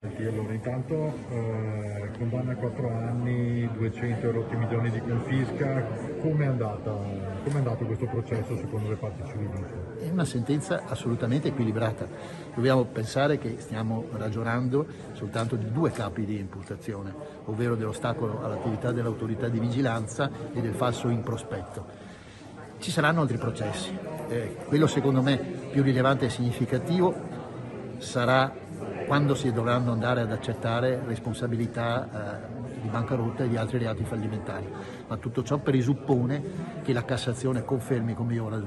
Allora, intanto condanna a 4 anni, 200 erotti milioni di confisca. Com'è andato questo processo secondo le parti civili? È una sentenza assolutamente equilibrata. Dobbiamo pensare che stiamo ragionando soltanto di due capi di imputazione, ovvero dell'ostacolo all'attività dell'autorità di vigilanza e del falso in prospetto. Ci saranno altri processi. Quello secondo me più rilevante e significativo sarà quando si dovranno andare ad accertare responsabilità di bancarotta e di altri reati fallimentari. Ma tutto ciò presuppone che la Cassazione confermi, come io ho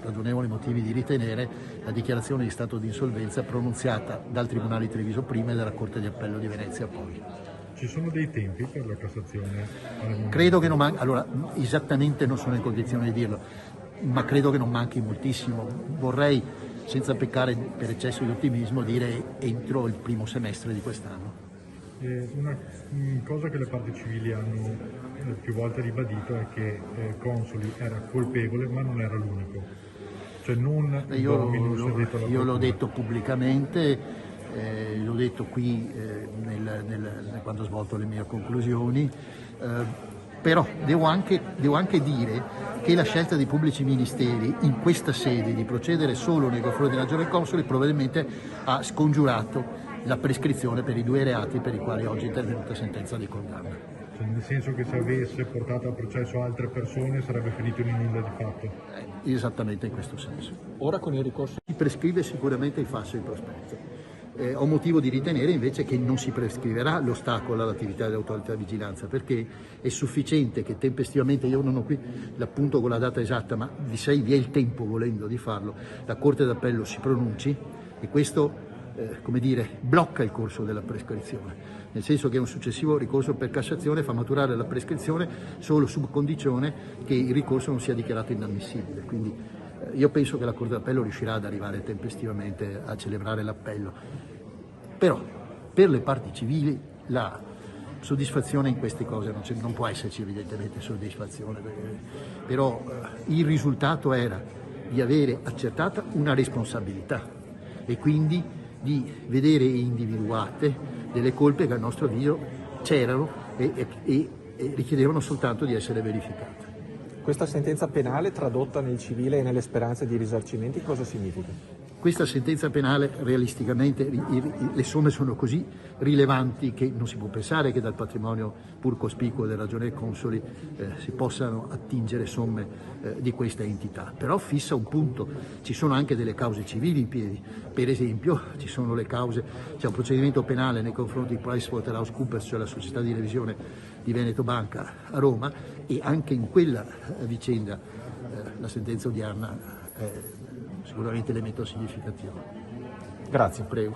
ragionevoli motivi di ritenere, la dichiarazione di stato di insolvenza pronunziata dal Tribunale di Treviso prima e dalla Corte di Appello di Venezia poi. Ci sono dei tempi per la Cassazione? Credo che non manchi, allora esattamente non sono in condizione di dirlo, ma credo che non manchi moltissimo. Vorrei, senza peccare per eccesso di ottimismo, dire entro il primo semestre di quest'anno. Una cosa che le parti civili hanno più volte ribadito è che Consoli era colpevole, ma non era l'unico. Cioè non Io l'ho detto pubblicamente, l'ho detto qui quando ho svolto le mie conclusioni, però devo anche dire che la scelta dei pubblici ministeri in questa sede di procedere solo nei confronti della Giovane Consoli probabilmente ha scongiurato la prescrizione per i due reati per i quali oggi è intervenuta sentenza di condanna. Cioè, nel senso che se avesse portato a processo altre persone sarebbe finito in nulla di fatto? Esattamente in questo senso. Ora con il ricorso Si prescrive sicuramente il falso in prospetto. Ho motivo di ritenere invece che non si prescriverà l'ostacolo all'attività dell'autorità di vigilanza, perché è sufficiente che tempestivamente, io non ho qui l'appunto con la data esatta, ma vi è il tempo volendo di farlo, la Corte d'Appello si pronunci e questo blocca il corso della prescrizione, nel senso che un successivo ricorso per Cassazione fa maturare la prescrizione solo su condizione che il ricorso non sia dichiarato inammissibile. Quindi io penso che la Corte d'Appello riuscirà ad arrivare tempestivamente a celebrare l'appello. Però per le parti civili la soddisfazione in queste cose non può esserci evidentemente soddisfazione, però il risultato era di avere accertata una responsabilità e quindi di vedere individuate delle colpe che a nostro avviso c'erano e richiedevano soltanto di essere verificate. Questa sentenza penale tradotta nel civile e nelle speranze di risarcimenti cosa significa? Questa sentenza penale, realisticamente, le somme sono così rilevanti che non si può pensare che dal patrimonio pur cospicuo della Ragione Consoli si possano attingere somme di questa entità. Però fissa un punto, ci sono anche delle cause civili in piedi. Per esempio ci sono le cause, c'è un procedimento penale nei confronti di PricewaterhouseCoopers, cioè la società di revisione di Veneto Banca a Roma, e anche in quella vicenda la sentenza odierna è sicuramente elemento significativo. Grazie. Prego.